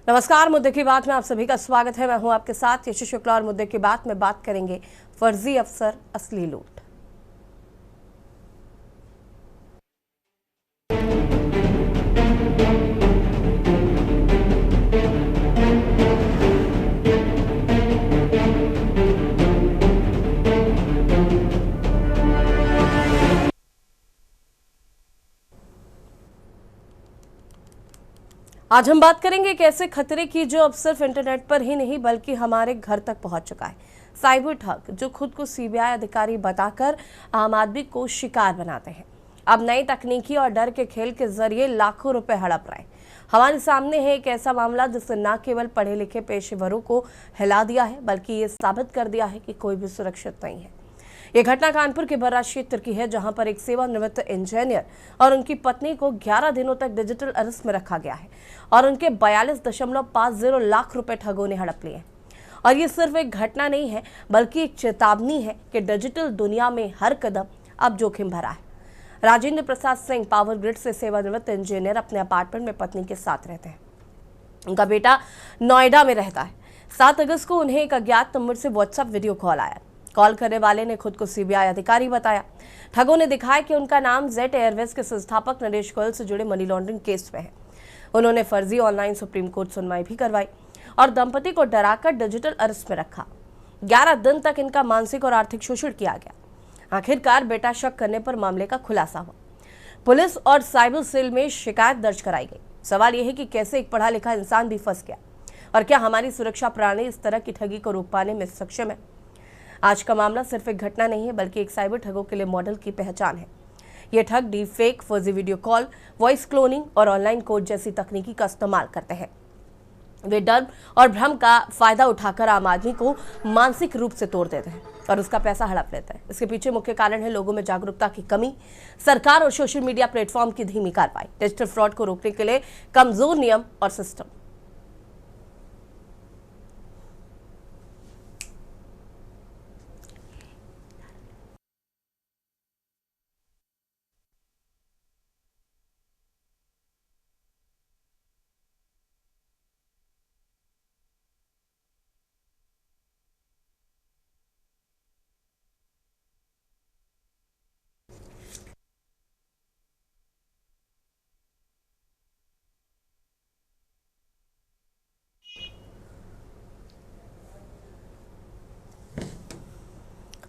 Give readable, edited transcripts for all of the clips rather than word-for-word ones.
नमस्कार। मुद्दे की बात में आप सभी का स्वागत है। मैं हूं आपके साथ यशु शुक्ला और मुद्दे की बात में बात करेंगे फर्जी अफसर असली लूट। आज हम बात करेंगे एक ऐसे खतरे की जो अब सिर्फ इंटरनेट पर ही नहीं बल्कि हमारे घर तक पहुंच चुका है। साइबर ठग जो खुद को सीबीआई अधिकारी बताकर आम आदमी को शिकार बनाते हैं। अब नई तकनीकी और डर के खेल के जरिए लाखों रुपए हड़प रहे हैं। हमारे सामने है एक ऐसा मामला जिसने न केवल पढ़े लिखे पेशेवरों को हिला दिया है बल्कि ये साबित कर दिया है कि कोई भी सुरक्षित नहीं है। ये घटना कानपुर के बर्रा क्षेत्र की है, जहां पर एक सेवानिवृत्त इंजीनियर और उनकी पत्नी को 11 दिनों तक डिजिटल अरेस्ट में रखा गया है और उनके 42.50 लाख रुपए ठगों ने हड़प लिए। और ये सिर्फ एक घटना नहीं है बल्कि एक चेतावनी है कि डिजिटल दुनिया में हर कदम अब जोखिम भरा है। राजेंद्र प्रसाद सिंह पावर ग्रिड से सेवानिवृत्त इंजीनियर अपने अपार्टमेंट में पत्नी के साथ रहते हैं। उनका बेटा नोएडा में रहता है। 7 अगस्त को उन्हें एक अज्ञात नंबर से व्हाट्सएप वीडियो कॉल आया। कॉल करने वाले ने खुद को सीबीआई अधिकारी बताया। ठगों ने दिखाया कि उनका नाम जेट एयरवेज के संस्थापक नरेश गोयल से जुड़े मनी लॉन्ड्रिंग केस में है। उन्होंने फर्जी ऑनलाइन सुप्रीम कोर्ट सुनवाई भी करवाई और दंपति को डराकर डिजिटल अरेस्ट में रखा। 11 दिन तक इनका मानसिक और आर्थिक शोषण किया गया। आखिरकार बेटा शक करने पर मामले का खुलासा हुआ। पुलिस और साइबर सेल में शिकायत दर्ज कराई गई। सवाल यह है कि कैसे एक पढ़ा लिखा इंसान भी फंस गया और क्या हमारी सुरक्षा प्रणाली इस तरह की ठगी को रोक पाने में सक्षम है। आज का मामला सिर्फ एक घटना नहीं है बल्कि एक साइबर ठगों के लिए मॉडल की पहचान है। ये ठग डीप फेक, फर्जी वीडियो कॉल, वॉइस क्लोनिंग और ऑनलाइन कोड जैसी तकनीकी का इस्तेमाल करते हैं। वे डर और भ्रम का फायदा उठाकर आम आदमी को मानसिक रूप से तोड़ देते हैं और उसका पैसा हड़प लेते हैं। इसके पीछे मुख्य कारण है लोगों में जागरूकता की कमी, सरकार और सोशल मीडिया प्लेटफॉर्म की धीमी कार्रवाई, डिजिटल फ्रॉड को रोकने के लिए कमजोर नियम और सिस्टम।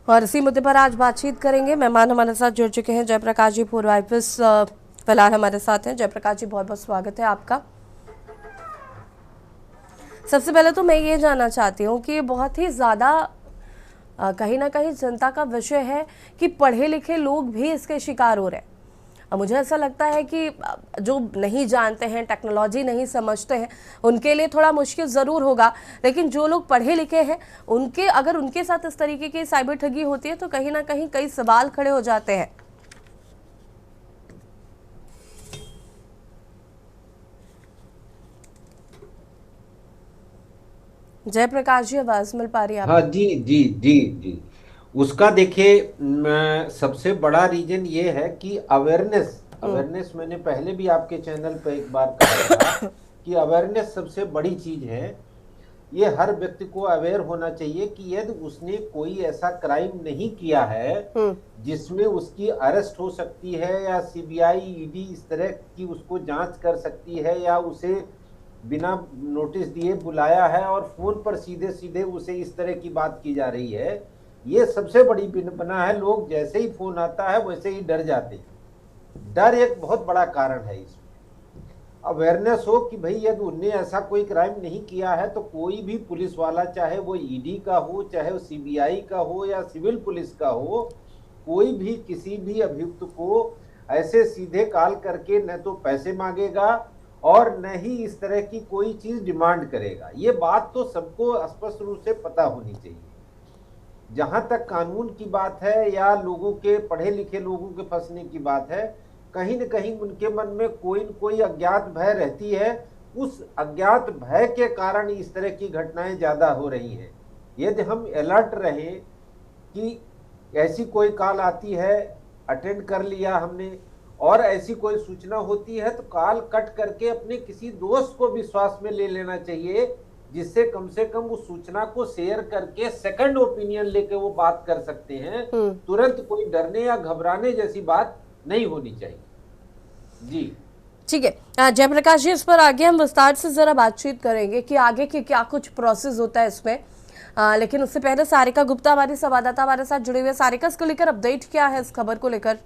और इसी मुद्दे पर आज बातचीत करेंगे। मेहमान हमारे साथ जुड़ चुके हैं जयप्रकाश जी, पूर्व आईपीएस फिलहाल हमारे साथ हैं। जयप्रकाश जी, बहुत बहुत स्वागत है आपका। सबसे पहले तो मैं ये जानना चाहती हूँ कि बहुत ही ज़्यादा कहीं ना कहीं चिंता का विषय है कि पढ़े लिखे लोग भी इसके शिकार हो रहे हैं। मुझे ऐसा लगता है कि जो नहीं जानते हैं, टेक्नोलॉजी नहीं समझते हैं, उनके लिए थोड़ा मुश्किल ज़रूर होगा, लेकिन जो लोग पढ़े लिखे हैं अगर उनके साथ इस तरीके की साइबर ठगी होती है तो कहीं ना कहीं कई सवाल खड़े हो जाते हैं। जयप्रकाश जी, आवाज मिल पा रही है? हाँ जी जी जी जी। उसका देखिए, सबसे बड़ा रीजन ये है कि अवेयरनेस अवेयरनेस मैंने पहले भी आपके चैनल पर एक बार कहा था कि अवेयरनेस सबसे बड़ी चीज है। ये हर व्यक्ति को अवेयर होना चाहिए कि यदि उसने कोई ऐसा क्राइम नहीं किया है जिसमें उसकी अरेस्ट हो सकती है या सीबीआई ईडी इस तरह की उसको जांच कर सकती है या उसे बिना नोटिस दिए बुलाया है और फोन पर सीधे सीधे उसे इस तरह की बात की जा रही है, ये सबसे बड़ी बना है। लोग जैसे ही फोन आता है वैसे ही डर जाते हैं। डर एक बहुत बड़ा कारण है। इसमें अवेयरनेस हो कि भाई यदि उनने ऐसा कोई क्राइम नहीं किया है तो कोई भी पुलिस वाला, चाहे वो ईडी का हो, चाहे वो सीबीआई का हो या सिविल पुलिस का हो, कोई भी किसी भी अभियुक्त को ऐसे सीधे कॉल करके न तो पैसे मांगेगा और न ही इस तरह की कोई चीज डिमांड करेगा। ये बात तो सबको स्पष्ट रूप से पता होनी चाहिए। जहां तक कानून की बात है या लोगों के, पढ़े लिखे लोगों के फंसने की बात है, कहीं न कहीं उनके मन में कोई न कोई अज्ञात भय रहती है। उस अज्ञात भय के कारण इस तरह की घटनाएं ज्यादा हो रही हैं। यदि हम अलर्ट रहे कि ऐसी कोई कॉल आती है, अटेंड कर लिया हमने और ऐसी कोई सूचना होती है तो कॉल कट करके अपने किसी दोस्त को विश्वास में ले लेना चाहिए, जिससे कम से कम उस सूचना को शेयर करके सेकंड ओपिनियन लेके वो बात कर सकते हैं। तुरंत कोई डरने या घबराने जैसी बात नहीं होनी चाहिए। जी ठीक है जयप्रकाश जी, इस पर आगे हम विस्तार से जरा बातचीत करेंगे कि आगे के क्या कुछ प्रोसेस होता है इसमें। लेकिन उससे पहले सारिका गुप्ता हमारी संवाददाता हमारे साथ जुड़े हुए। सारिका, इसको लेकर अपडेट क्या है, इस खबर को लेकर?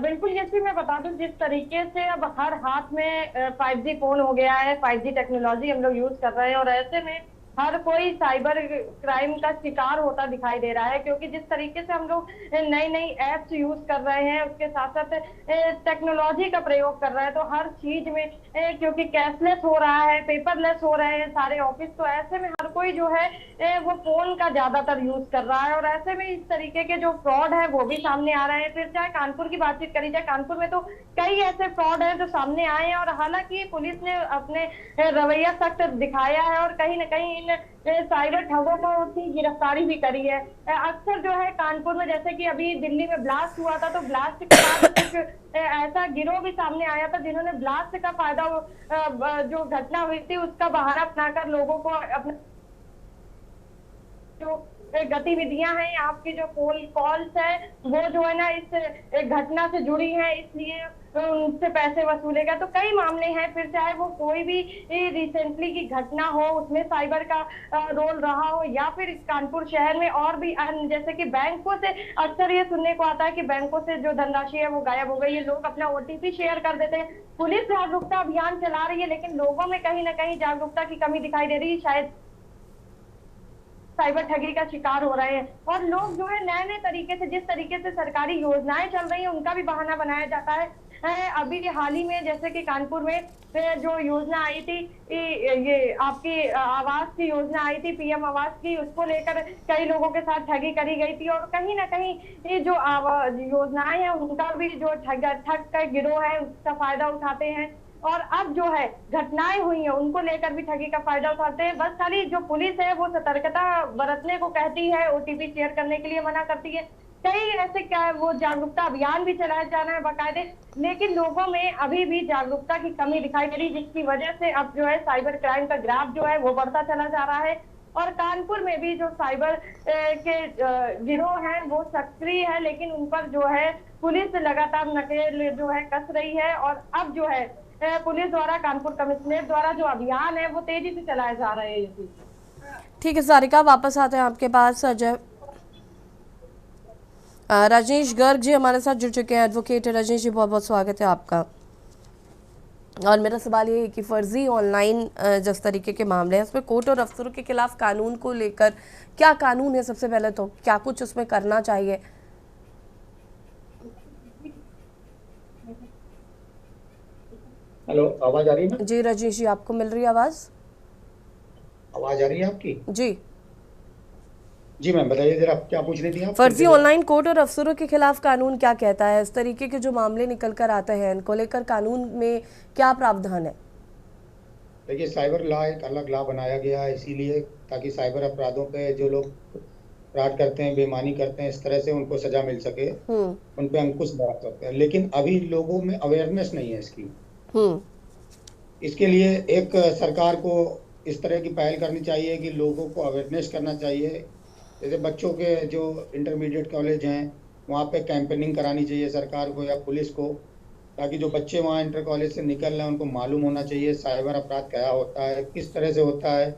बिल्कुल जैसे मैं बता दूं, जिस तरीके से अब हर हाथ में 5G फोन हो गया है, 5G टेक्नोलॉजी हम लोग यूज कर रहे हैं, और ऐसे में हर कोई साइबर क्राइम का शिकार होता दिखाई दे रहा है। क्योंकि जिस तरीके से हम लोग नई नई एप्स यूज कर रहे हैं, उसके साथ साथ टेक्नोलॉजी का प्रयोग कर रहे हैं, तो हर चीज में क्योंकि कैशलेस हो रहा है, पेपरलेस हो रहे हैं सारे ऑफिस, तो ऐसे में हर कोई जो है वो फोन का ज्यादातर यूज कर रहा है। और ऐसे में इस तरीके के जो फ्रॉड है वो भी सामने आ रहे हैं। फिर चाहे कानपुर की बातचीत करी जाए, कानपुर में तो कई ऐसे फ्रॉड है जो सामने आए हैं, और हालांकि पुलिस ने अपने रवैया सख्त दिखाया है और कहीं ना कहीं साइबर ठगों को की गिरफ्तारी भी करी है। अक्सर जो है कानपुर में, जैसे कि अभी दिल्ली में ब्लास्ट हुआ था, तो ब्लास्ट के बाद कुछ ऐसा गिरोह भी सामने आया था जिन्होंने ब्लास्ट का फायदा, जो घटना हुई थी उसका बहाना अपनाकर लोगों को अपने जो गतिविधियां हैं, आपकी जो कॉल्स है वो जो है ना इस घटना से जुड़ी है, इसलिए उनसे पैसे वसूलेगा। तो कई मामले हैं, फिर चाहे वो कोई भी रिसेंटली की घटना हो उसमें साइबर का रोल रहा हो, या फिर कानपुर शहर में और भी जैसे कि बैंकों से अक्सर ये सुनने को आता है कि बैंकों से जो धनराशि है वो गायब हो गई है, लोग अपना OTP शेयर कर देते हैं। पुलिस जागरूकता अभियान चला रही है, लेकिन लोगों में कहीं ना कहीं जागरूकता की कमी दिखाई दे रही है, शायद साइबर ठगी का शिकार हो रहे हैं। और लोग जो है नए नए तरीके से, जिस तरीके से सरकारी योजनाएं चल रही हैं उनका भी बहाना बनाया जाता है। अभी हाल ही में जैसे कि कानपुर में जो योजना आई थी, ये आपकी आवास की योजना आई थी, PM आवास की, उसको लेकर कई लोगों के साथ ठगी करी गई थी। और कहीं ना कहीं ये जो योजनाएं हैं उनका भी जो ठग का गिरोह है उसका फायदा उठाते हैं। और अब जो है घटनाएं हुई हैं उनको लेकर भी ठगी का फायदा उठाते हैं। बस खाली जो पुलिस है वो सतर्कता बरतने को कहती है, OTP शेयर करने के लिए मना करती है। कई ऐसे क्या वो जागरूकता अभियान भी चलाया जा रहा है बाकायदे, लेकिन लोगों में अभी भी जागरूकता की कमी दिखाई दे रही, जिसकी वजह से अब जो है साइबर क्राइम का ग्राफ जो है वो बढ़ता चला जा रहा है। और कानपुर में भी जो साइबर के गिरोह हैं वो सक्रिय है, लेकिन उन पर जो है पुलिस लगातार नकेल जो है कस रही है। और अब जो है पुलिस द्वारा, कानपुर कमिश्नरेट द्वारा जो अभियान है वो तेजी से चलाए जा रहे हैं। ठीक है सारिका, वापस आते हैं आपके पास। अजय रजनीश गर्ग जी हमारे साथ जुड़ चुके हैं, एडवोकेट रजनीश जी, बहुत बहुत स्वागत है आपका। और मेरा सवाल ये है कि फर्जी ऑनलाइन जिस तरीके के मामले हैं उसमें कोर्ट और अफसरों के खिलाफ कानून को लेकर क्या कानून है? सबसे पहले तो क्या कुछ उसमें करना चाहिए? हेलो, आवाज आ रही है ना? जी रजनीश जी, आपको मिल रही है आवाज? आवाज आ रही है आपकी? जी जी मैम, बताइए जरा, आप क्या पूछ रही थी? आप फर्जी ऑनलाइन कोर्ट और अफसरों के खिलाफ कानून क्या कहता है? इस तरीके के जो मामले निकल कर आते हैं इनको लेकर कानून में क्या प्रावधान है? देखिए, साइबर लॉ एक अलग लॉ बनाया गया है इसीलिए ताकि साइबर अपराधों पे जो लोग फ्रॉड करते हैं, बेईमानी करते हैं, इस तरह से उनको सजा मिल सके, उन पे अंकुश लगा सकते हैं। लेकिन अभी लोगों में अवेयरनेस नहीं है इसकी। इसके लिए एक सरकार को इस तरह की पहल करनी चाहिए कि लोगों को अवेयरनेस करना चाहिए। जैसे बच्चों के जो इंटरमीडिएट कॉलेज हैं वहाँ पे कैंपेनिंग करानी चाहिए सरकार को या पुलिस को, ताकि जो बच्चे वहाँ इंटर कॉलेज से निकल रहे हैं उनको मालूम होना चाहिए साइबर अपराध क्या होता है, किस तरह से होता है,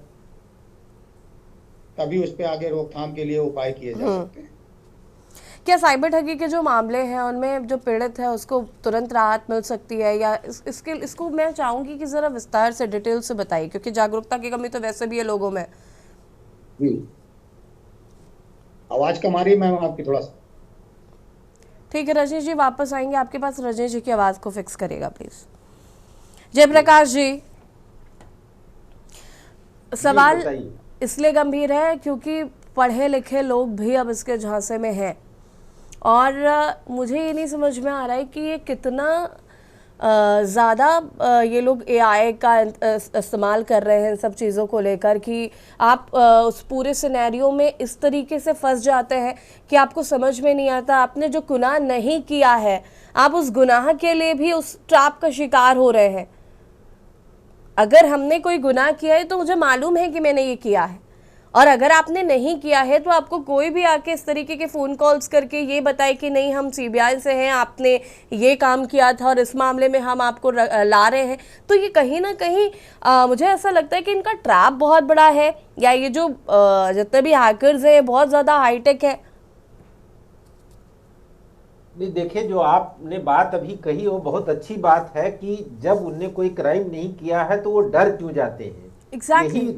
तभी उस पर आगे रोकथाम के लिए उपाय किए जा सकते हैं। क्या साइबर ठगी के जो मामले हैं उनमें जो पीड़ित है उसको तुरंत राहत मिल सकती है, या इसको मैं चाहूंगी कि जरा विस्तार से डिटेल से बताइए, क्योंकि जागरूकता की कमी तो वैसे भी है लोगों में। आवाज कम आ रही है मैम आपकी थोड़ा सा? ठीक है रजनीश जी, वापस आएंगे आपके पास। रजनीश जी की आवाज को फिक्स करेगा प्लीज। जयप्रकाश जी, सवाल इसलिए गंभीर है क्योंकि पढ़े लिखे लोग भी अब इसके झांसे में हैं, और मुझे ये नहीं समझ में आ रहा है कि ये कितना ज़्यादा ये लोग एआई का इस्तेमाल कर रहे हैं इन सब चीज़ों को लेकर कि आप उस पूरे सिनेरियो में इस तरीके से फंस जाते हैं कि आपको समझ में नहीं आता, आपने जो गुनाह नहीं किया है आप उस गुनाह के लिए भी उस ट्रैप का शिकार हो रहे हैं। अगर हमने कोई गुनाह किया है तो मुझे मालूम है कि मैंने ये किया है, और अगर आपने नहीं किया है तो आपको कोई भी आके इस तरीके के फ़ोन कॉल्स करके ये बताए कि नहीं हम सीबीआई से हैं, आपने ये काम किया था और इस मामले में हम आपको ला रहे हैं, तो ये कहीं ना कहीं मुझे ऐसा लगता है कि इनका ट्रैप बहुत बड़ा है, या ये जो जितने भी हैकर्स हैं बहुत ज़्यादा हाईटेक है। नहीं, देखिए जो आपने बात अभी कही वो बहुत अच्छी बात है कि जब उनने कोई क्राइम नहीं किया है तो वो डर क्यों जाते हैं। Exactly. यही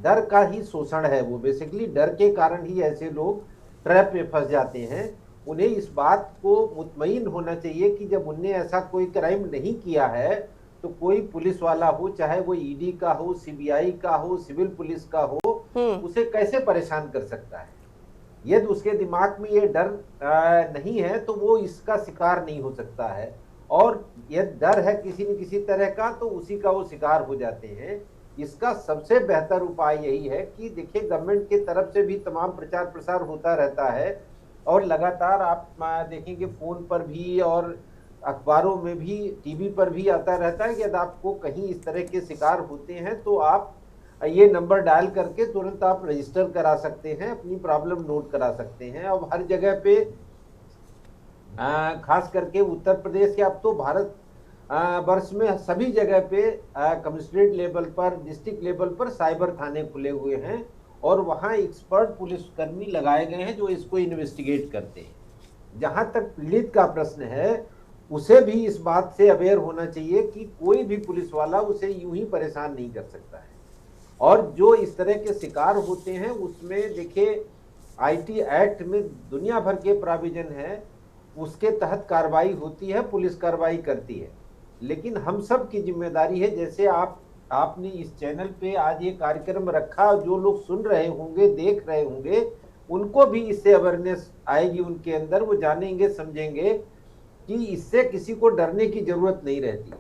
डर का ही शोषण है। वो बेसिकली डर के कारण ही ऐसे लोग ट्रैप में फंस जाते हैं। उन्हें इस बात को मुतमईन होना चाहिए कि जब उनने ऐसा कोई क्राइम नहीं किया है तो कोई पुलिस वाला हो, चाहे वो ईडी का हो, सीबीआई का हो, सिविल पुलिस का हो, उसे कैसे परेशान कर सकता है। यदि उसके दिमाग में ये डर नहीं है तो वो इसका शिकार नहीं हो सकता है, और यदि डर है किसी न किसी तरह का तो उसी का वो शिकार हो जाते हैं। इसका सबसे बेहतर उपाय यही है कि देखिए गवर्नमेंट की तरफ से भी तमाम प्रचार प्रसार होता रहता है, और लगातार आप देखेंगे फोन पर भी और अखबारों में भी, टीवी पर भी आता रहता है कि यदि आपको कहीं इस तरह के शिकार होते हैं तो आप ये नंबर डायल करके तुरंत आप रजिस्टर करा सकते हैं, अपनी प्रॉब्लम नोट करा सकते हैं। और हर जगह पे खास करके उत्तर प्रदेश या अब तो भारत वर्ष में सभी जगह पे कमिश्नरेट लेवल पर, डिस्ट्रिक्ट लेवल पर साइबर थाने खुले हुए हैं, और वहाँ एक्सपर्ट पुलिसकर्मी लगाए गए हैं जो इसको इन्वेस्टिगेट करते हैं। जहाँ तक पीड़ित का प्रश्न है, उसे भी इस बात से अवेयर होना चाहिए कि कोई भी पुलिस वाला उसे यूं ही परेशान नहीं कर सकता है। और जो इस तरह के शिकार होते हैं उसमें देखिए आईटी एक्ट में दुनिया भर के प्रोविजन है, उसके तहत कार्रवाई होती है, पुलिस कार्रवाई करती है। लेकिन हम सब की जिम्मेदारी है, जैसे आपने इस चैनल पे आज ये कार्यक्रम रखा, जो लोग सुन रहे होंगे, देख रहे होंगे, उनको भी इससे अवेयरनेस आएगी उनके अंदर। वो जानेंगे, समझेंगे कि इससे किसी को डरने की जरूरत नहीं रहती।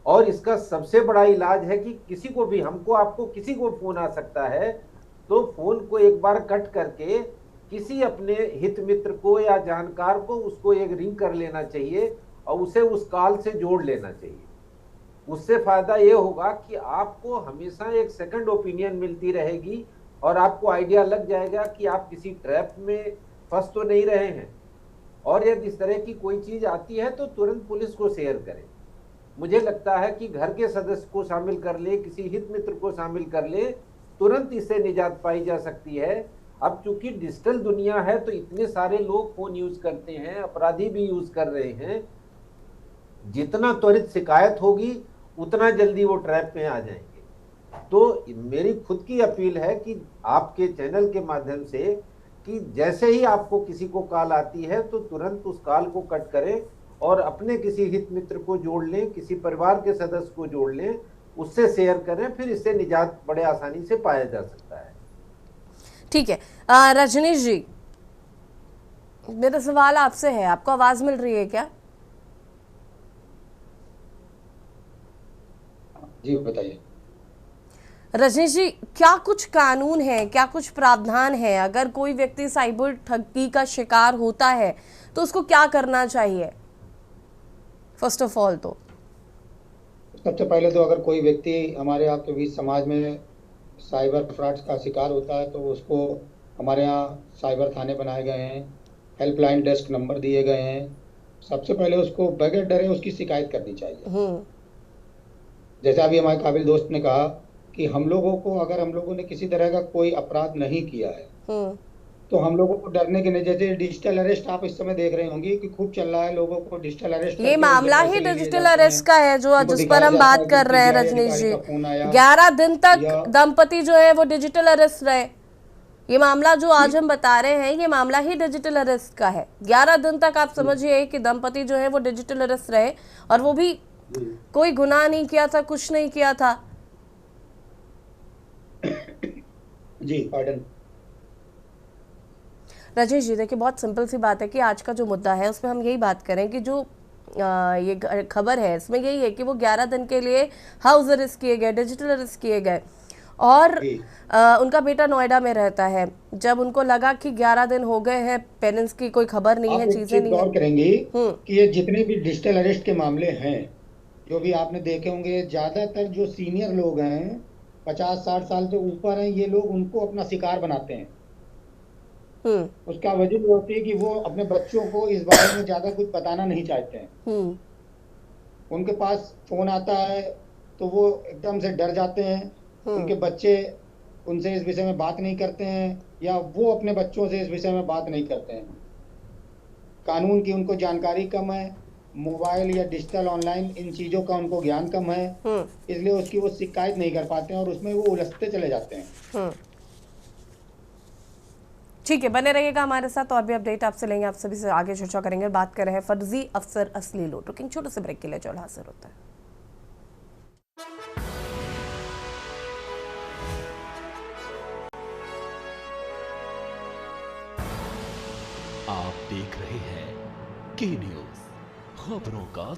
और इसका सबसे बड़ा इलाज है कि किसी को भी, हमको, आपको, किसी को फोन आ सकता है तो फोन को एक बार कट करके किसी अपने हित मित्र को या जानकार को उसको एक रिंग कर लेना चाहिए और उसे उस कॉल से जोड़ लेना चाहिए। उससे फायदा ये होगा कि आपको हमेशा एक सेकंड ओपिनियन मिलती रहेगी और आपको आइडिया लग जाएगा कि आप किसी ट्रैप में फंस तो नहीं रहे हैं। और यदि इस तरह की कोई चीज आती है तो तुरंत पुलिस को शेयर करें। मुझे लगता है कि घर के सदस्य को शामिल कर ले, किसी हित मित्र को शामिल कर ले, तुरंत इससे निजात पाई जा सकती है। अब चूंकि डिजिटल दुनिया है तो इतने सारे लोग फोन यूज करते हैं, अपराधी भी यूज कर रहे हैं, जितना त्वरित शिकायत होगी उतना जल्दी वो ट्रैप में आ जाएंगे। तो मेरी खुद की अपील है कि आपके चैनल के माध्यम से कि जैसे ही आपको किसी को कॉल आती है तो तुरंत उस कॉल को कट करें और अपने किसी हित मित्र को जोड़ लें, किसी परिवार के सदस्य को जोड़ लें, उससे शेयर करें, फिर इससे निजात बड़े आसानी से पाया जा सकता है। ठीक है रजनीश जी, मेरा सवाल आपसे है, आपको आवाज मिल रही है क्या? जी बताइए। रजनीश जी, क्या कुछ कानून है, क्या कुछ प्रावधान है, अगर कोई व्यक्ति साइबर ठगी का शिकार होता है तो उसको क्या करना चाहिए? फर्स्ट ऑफ ऑल तो सबसे पहले तो अगर कोई व्यक्ति हमारे आपके बीच समाज में साइबर फ्रॉड्स का शिकार होता है तो उसको हमारे यहाँ साइबर थाने बनाए गए हैं, हेल्पलाइन डेस्क नंबर दिए गए हैं। सबसे पहले उसको बगैर डरे उसकी शिकायत करनी चाहिए। जैसे अभी हमारे काबिल दोस्त ने कहा कि हम लोगों को, अगर हम लोगों ने किसी तरह का कोई अपराध नहीं किया है तो हम लोगों को डरने के नहीं। जैसे डिजिटल अरेस्ट आप इस समय देख रहे होंगे कि खूब चल रहा है, लोगों को डिजिटल अरेस्ट, ये मामला ही डिजिटल अरेस्ट का है जो जिस पर हम बात कर रहे हैं रजनीश जी। 11 दिन तक दंपति जो है वो डिजिटल अरेस्ट रहे। ये मामला जो आज हम बता रहे हैं ये मामला ही डिजिटल अरेस्ट का है। 11 दिन तक आप समझिए कि दंपति जो है वो डिजिटल अरेस्ट रहे, और वो भी कोई गुनाह नहीं किया था, कुछ नहीं किया था। जी पार्डन। राजेश जी देखिए, बहुत सिंपल सी बात है कि आज का जो मुद्दा है उसमें हम यही बात करें कि जो ये खबर है इसमें यही है कि वो 11 दिन के लिए हाउस अरेस्ट किए गए, डिजिटल अरेस्ट किए गए और उनका बेटा नोएडा में रहता है। जब उनको लगा कि 11 दिन हो गए हैं, पेरेंट्स की कोई खबर नहीं है, चीजें नहीं है। गौर करेंगे कि ये जितने भी डिजिटल अरेस्ट के मामले हैं जो भी आपने देखे होंगे, ज्यादातर जो सीनियर लोग हैं 50-60 साल से ऊपर हैं, ये लोग उनको अपना शिकार बनाते हैं। उसका वजह ये होती है कि वो अपने बच्चों को इस बारे में ज्यादा कुछ बताना नहीं चाहते हैं। उनके पास फोन आता है तो वो एकदम से डर जाते हैं, उनके बच्चे उनसे इस विषय में बात नहीं करते हैं या वो अपने बच्चों से इस विषय में बात नहीं करते हैं। कानून की उनको जानकारी कम है, मोबाइल या डिजिटल ऑनलाइन इन चीजों का उनको ज्ञान कम है, इसलिए उसकी वो शिकायत नहीं कर पाते हैं और उसमें वो उलझते चले जाते हैं। ठीक है, बने रहिएगा हमारे साथ, और भी अपडेट आपसे लेंगे, आप सभी से आगे चर्चा करेंगे। बात कर रहे हैं फर्जी अफसर असली लूट। रुकिंग छोटे से ब्रेक के लिए, जो हाजिर होता है। आप देख रहे हैं के न्यूज, खबरों का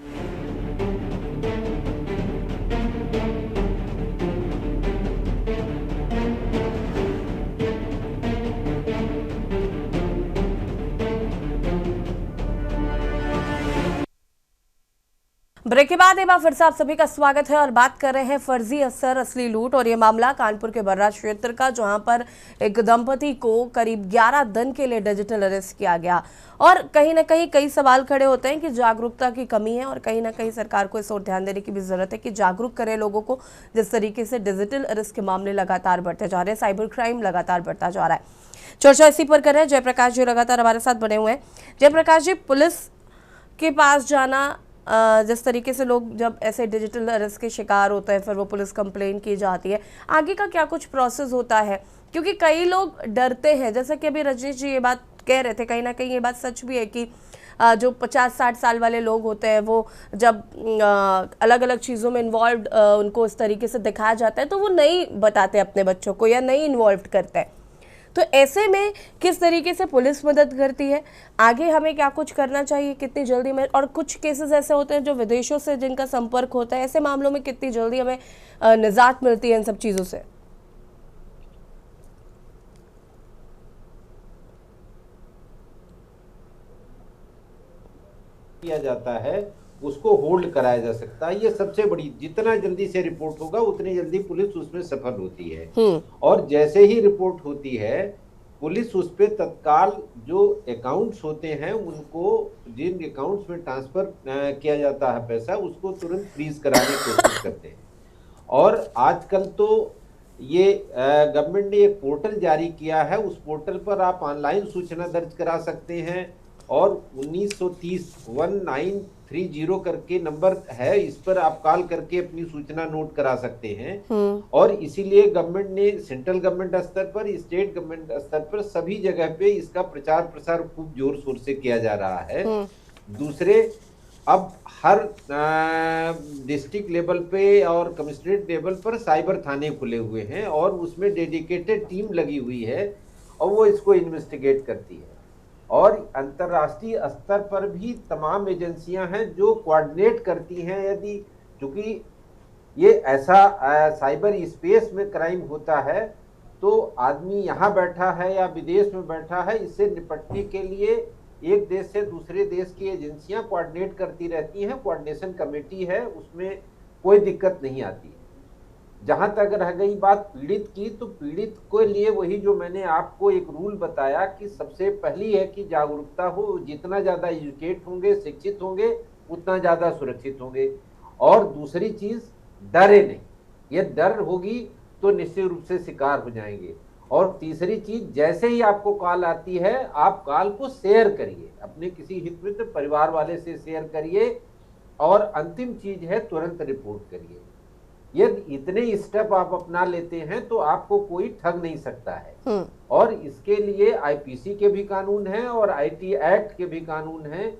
ब्रेक के बाद एक बार फिर से आप सभी का स्वागत है और बात कर रहे हैं फर्जी अफसर असली लूट। और ये मामला कानपुर के बर्रा क्षेत्र का, जहां पर एक दंपति को करीब 11 दिन के लिए डिजिटल अरेस्ट किया गया। और कहीं ना कहीं कई सवाल खड़े होते हैं कि जागरूकता की कमी है और कहीं ना कहीं सरकार को इस ओर ध्यान देने की भी जरूरत है कि जागरूक करे लोगों को। जिस तरीके से डिजिटल अरेस्ट के मामले लगातार बढ़ते जा रहे हैं, साइबर क्राइम लगातार बढ़ता जा रहा है। चर्चा इसी पर कर रहे हैं। जयप्रकाश जी लगातार हमारे साथ बने हुए हैं। जयप्रकाश जी, पुलिस के पास जाना, जिस तरीके से लोग जब ऐसे डिजिटल अरेस्ट के शिकार होते हैं, फिर वो पुलिस कंप्लेन की जाती है, आगे का क्या कुछ प्रोसेस होता है? क्योंकि कई लोग डरते हैं, जैसा कि अभी रजनीश जी ये बात कह रहे थे, कहीं ना कहीं ये बात सच भी है कि जो 50-60 साल वाले लोग होते हैं, वो जब अलग अलग चीज़ों में इन्वॉल्व उनको इस तरीके से दिखाया जाता है तो वो नहीं बताते अपने बच्चों को या नहीं इन्वॉल्व करते हैं। तो ऐसे में किस तरीके से पुलिस मदद करती है, आगे हमें क्या कुछ करना चाहिए, कितनी जल्दी में? और कुछ केसेस ऐसे होते हैं जो विदेशों से जिनका संपर्क होता है, ऐसे मामलों में कितनी जल्दी हमें निजात मिलती है इन सब चीज़ों से? किया जाता है उसको होल्ड कराया जा सकता है। ये सबसे बड़ी, जितना जल्दी से रिपोर्ट होगा उतनी जल्दी पुलिस उसमें सफल होती है। और जैसे ही रिपोर्ट होती है, पुलिस उस पर तत्काल जो अकाउंट्स होते हैं उनको, जिन अकाउंट्स में ट्रांसफर किया जाता है पैसा, उसको तुरंत फ्रीज कराने की कोशिश करते हैं। और आजकल तो ये गवर्नमेंट ने एक पोर्टल जारी किया है, उस पोर्टल पर आप ऑनलाइन सूचना दर्ज करा सकते हैं और 1930 करके नंबर है, इस पर आप कॉल करके अपनी सूचना नोट करा सकते हैं। और इसीलिए गवर्नमेंट ने सेंट्रल गवर्नमेंट स्तर पर, स्टेट गवर्नमेंट स्तर पर सभी जगह पे इसका प्रचार प्रसार खूब जोर शोर से किया जा रहा है। दूसरे, अब हर डिस्ट्रिक्ट लेवल पे और कमिश्नरेट लेवल पर साइबर थाने खुले हुए हैं और उसमें डेडिकेटेड टीम लगी हुई है और वो इसको इन्वेस्टिगेट करती है। और अंतर्राष्ट्रीय स्तर पर भी तमाम एजेंसियां हैं जो कोऑर्डिनेट करती हैं। यदि, चूंकि ये ऐसा साइबर स्पेस में क्राइम होता है तो आदमी यहाँ बैठा है या विदेश में बैठा है, इससे निपटने के लिए एक देश से दूसरे देश की एजेंसियां कोऑर्डिनेट करती रहती हैं। कोऑर्डिनेशन कमेटी है, उसमें कोई दिक्कत नहीं आती है। जहां तक रह गई बात पीड़ित की, तो पीड़ित के लिए वही जो मैंने आपको एक रूल बताया कि सबसे पहली है कि जागरूकता हो। जितना ज्यादा एजुकेट होंगे, शिक्षित होंगे, उतना ज्यादा सुरक्षित होंगे। और दूसरी चीज, डरे नहीं। ये डर होगी तो निश्चित रूप से शिकार हो जाएंगे। और तीसरी चीज, जैसे ही आपको कॉल आती है, आप कॉल को शेयर करिए, अपने किसी हित मित्र परिवार वाले से शेयर करिए। और अंतिम चीज है, तुरंत रिपोर्ट करिए। यदि इतने स्टेप आप अपना लेते हैं तो आपको कोई ठग नहीं सकता है। और इसके लिए आईपीसी के भी कानून हैं और आईटी एक्ट के भी कानून हैं।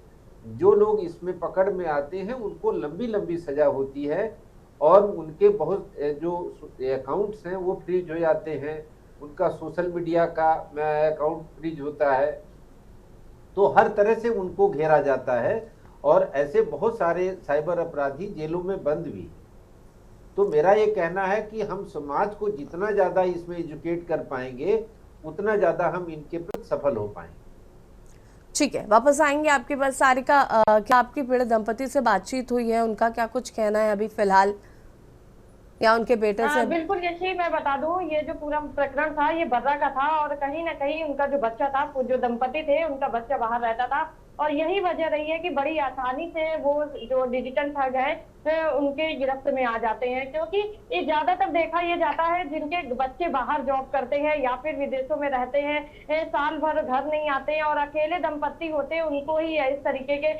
जो लोग इसमें पकड़ में आते हैं उनको लंबी लंबी सजा होती है और उनके बहुत जो अकाउंट्स हैं वो फ्रीज हो जाते हैं, उनका सोशल मीडिया का अकाउंट फ्रीज होता है। तो हर तरह से उनको घेरा जाता है और ऐसे बहुत सारे साइबर अपराधी जेलों में बंद भी। तो मेरा ये कहना है कि हम समाज को जितना ज्यादा इसमें एजुकेट कर पाएंगे उतना ज्यादा हम इनके प्रति सफल हो पाएंगे। ठीक है, वापस आएंगे आपके पास। सारिका, क्या आपकी पीड़ित दंपति से बातचीत हुई है? उनका क्या कुछ कहना है अभी फिलहाल, या उनके बेटे से? बिल्कुल यशी, मैं बता दूं, ये जो पूरा प्रकरण था ये बर्रा का था और कहीं ना कहीं उनका जो बच्चा था, जो दंपति थे, उनका बच्चा बाहर रहता था और यही वजह रही है कि बड़ी आसानी से वो जो डिजिटल ठग है उनके गिरफ्त में आ जाते हैं, क्योंकि ये ज्यादातर देखा ये जाता है जिनके बच्चे बाहर जॉब करते हैं या फिर विदेशों में रहते हैं, साल भर घर नहीं आते हैं और अकेले दंपत्ति होते हैं, उनको ही इस तरीके के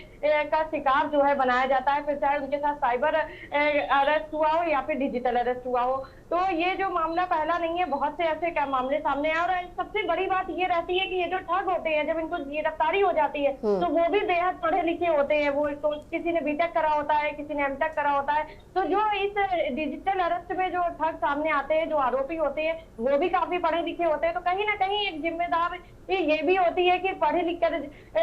का शिकार जो है बनाया जाता है, फिर चाहे उनके साथ साइबर अरेस्ट हुआ हो या फिर डिजिटल अरेस्ट हुआ हो। तो ये जो मामला पहला नहीं है, बहुत से ऐसे मामले सामने आए और सबसे बड़ी बात ये रहती है कि ये जो ठग होते हैं जब इनको गिरफ्तारी हो जाती है तो वो भी बेहद पढ़े लिखे होते हैं। वो तो किसी ने बीटेक करा होता है, किसी ने एमटेक करा होता है। तो जो इस डिजिटल अरेस्ट में जो ठग सामने आते हैं, जो आरोपी होते हैं, वो भी काफी पढ़े लिखे होते हैं। तो कहीं ना कहीं एक जिम्मेदार ये भी होती है कि पढ़े लिखे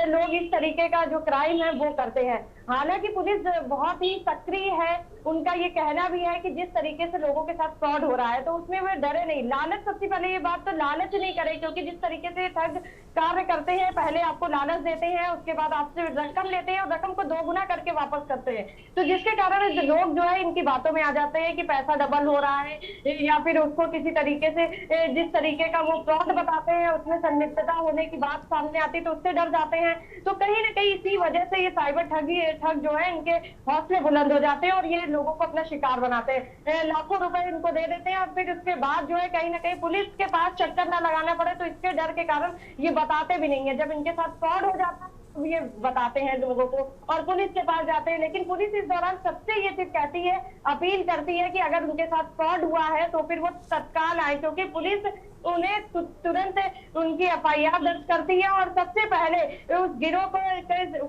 लोग इस तरीके का जो क्राइम है वो करते हैं। हालांकि पुलिस बहुत ही सक्रिय है, उनका ये कहना भी है कि जिस तरीके से लोगों के साथ फ्रॉड हो रहा है तो उसमें वे डरे नहीं। लालच, सबसे पहले ये बात तो लालच नहीं करे, क्योंकि जिस तरीके से ठग कार्य करते हैं, पहले आपको लालच देते हैं, उसके बाद आपसे रकम लेते हैं और रकम को 2 गुना करके वापस करते हैं। तो जिसके कारण लोग जो है इनकी बातों में आ जाते हैं कि पैसा डबल हो रहा है, या फिर उसको किसी तरीके से जिस तरीके का वो फ्रॉड बताते हैं उसमें संलिप्तता होने की बात सामने आती है तो उससे डर जाते हैं। तो कहीं ना कहीं इसी वजह से ये साइबर ठग जो है इनके हौसले बुलंद हो जाते हैं और ये लोगों को अपना शिकार बनाते हैं। लाखों रुपए इनको दे देते हैं और फिर उसके बाद जो है कहीं ना कहीं पुलिस के पास चक्कर ना लगाना पड़े, तो इसके डर के कारण ये बताते भी नहीं है। जब इनके साथ फ्रॉड हो जाता है तो ये बताते हैं लोगों को और पुलिस के पास जाते हैं। लेकिन पुलिस इस दौरान सबसे ये चीज कहती है, अपील करती है कि अगर उनके साथ फ्रॉड हुआ है तो फिर वो तत्काल आए, क्योंकि पुलिस उन्हें तुरंत उनकी एफआईआर दर्ज करती है और सबसे पहले उस गिरोह को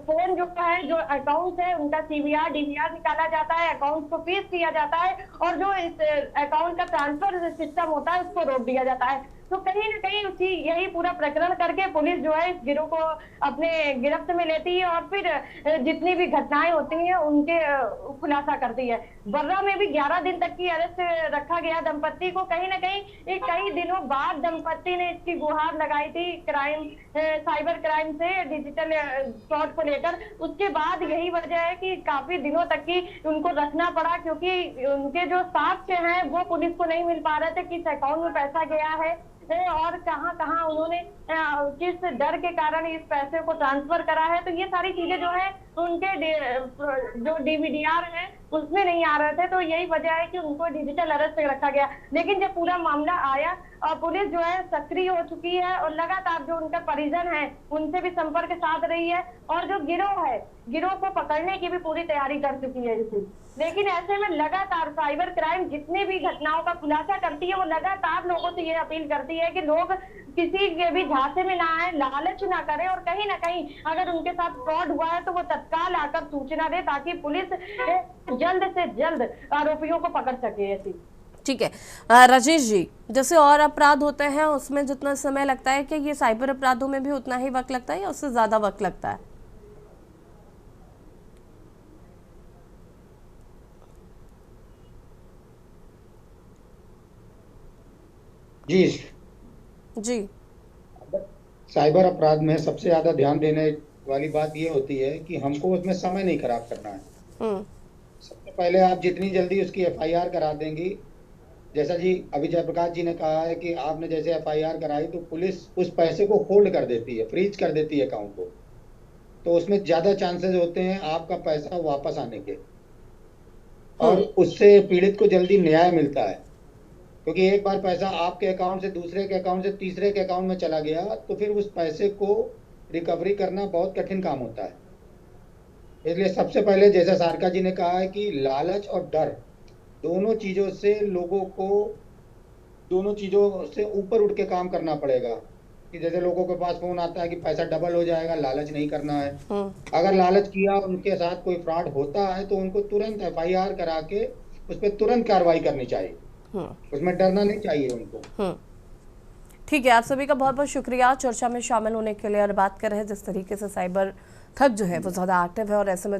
फोन जो है, जो अकाउंट है, उनका सीवीआर डीवीआर निकाला जाता है, अकाउंट को फ्रीज किया जाता है और जो इस अकाउंट का ट्रांसफर सिस्टम होता है उसको रोक दिया जाता है। तो कहीं ना कहीं उसी यही पूरा प्रकरण करके पुलिस जो है इस गिरोह को अपने गिरफ्त में लेती है और फिर जितनी भी घटनाएं होती हैं उनके खुलासा करती है। बर्रा में भी 11 दिन तक की अरेस्ट रखा गया दंपत्ति को। कहीं ना कहीं कई दिनों बाद दंपत्ति ने इसकी गुहार लगाई थी क्राइम, साइबर क्राइम से, डिजिटल फ्रॉड को लेकर। उसके बाद यही वजह है कि काफी दिनों तक की उनको रखना पड़ा, क्योंकि उनके जो साक्ष्य हैं वो पुलिस को नहीं मिल पा रहे थे, किस अकाउंट में पैसा गया है और कहां कहां उन्होंने किस डर के कारण इस पैसे को ट्रांसफर करा है। तो ये सारी चीजें जो है उनके जो डीवीडीआर है उसमें नहीं आ रहे थे, तो यही वजह है कि उनको डिजिटल अरेस्ट पे रखा गया। लेकिन जब पूरा मामला आया और पुलिस जो है सक्रिय हो चुकी है और लगातार जो उनका परिजन है उनसे भी संपर्क साध रही है और जो गिरोह है, गिरोह को पकड़ने की भी पूरी तैयारी कर चुकी है इसी। लेकिन ऐसे में लगातार साइबर क्राइम जितनी भी घटनाओं का खुलासा करती है वो लगातार लोगों से ये अपील करती है कि लोग किसी के भी झांसे में ना आए, लालच ना करें और कहीं ना कहीं अगर उनके साथ फ्रॉड हुआ है तो वो तत्काल आकर सूचना दे, ताकि पुलिस जल्द से जल्द आरोपियों को पकड़ सके। ऐसी ठीक है राजेश जी, जैसे और अपराध होते हैं उसमें जितना समय लगता है कि ये साइबर अपराधों में भी उतना ही वक्त लगता है या उससे ज्यादा वक्त लगता है? जी जी, साइबर अपराध में सबसे ज्यादा ध्यान देने वाली बात ये होती है कि हमको उसमें समय नहीं खराब करना है। सबसे पहले आप जितनी जल्दी उसकी एफआईआर करा देंगी, जैसा जी अभी जयप्रकाश जी ने कहा है कि आपने जैसे एफआईआर कराई तो पुलिस उस पैसे को होल्ड कर देती है, फ्रीज कर देती है अकाउंट को, तो उसमें ज्यादा चांसेस होते हैं आपका पैसा वापस आने के और उससे पीड़ित को जल्दी न्याय मिलता है। क्योंकि एक बार पैसा आपके अकाउंट से दूसरे के अकाउंट से तीसरे के अकाउंट में चला गया तो फिर उस पैसे को रिकवरी करना बहुत कठिन काम होता है। इसलिए सबसे पहले जैसा सारिका जी ने कहा है कि लालच और डर दोनों चीजों से लोगों को, दोनों चीजों से ऊपर उठ के काम करना पड़ेगा। कि जैसे लोगों के पास फोन आता है कि पैसा डबल हो जाएगा, लालच नहीं करना है। अगर लालच किया, उनके साथ कोई फ्रॉड होता है तो उनको तुरंत एफआईआर करा के उस पर तुरंत कार्रवाई करनी चाहिए, उसमें डरना नहीं चाहिए उनको। ठीक है, आप सभी का बहुत बहुत शुक्रिया चर्चा में शामिल होने के लिए और बात कर रहे हैं जिस तरीके से साइबर ठग जो है वो ज्यादा एक्टिव है और ऐसे में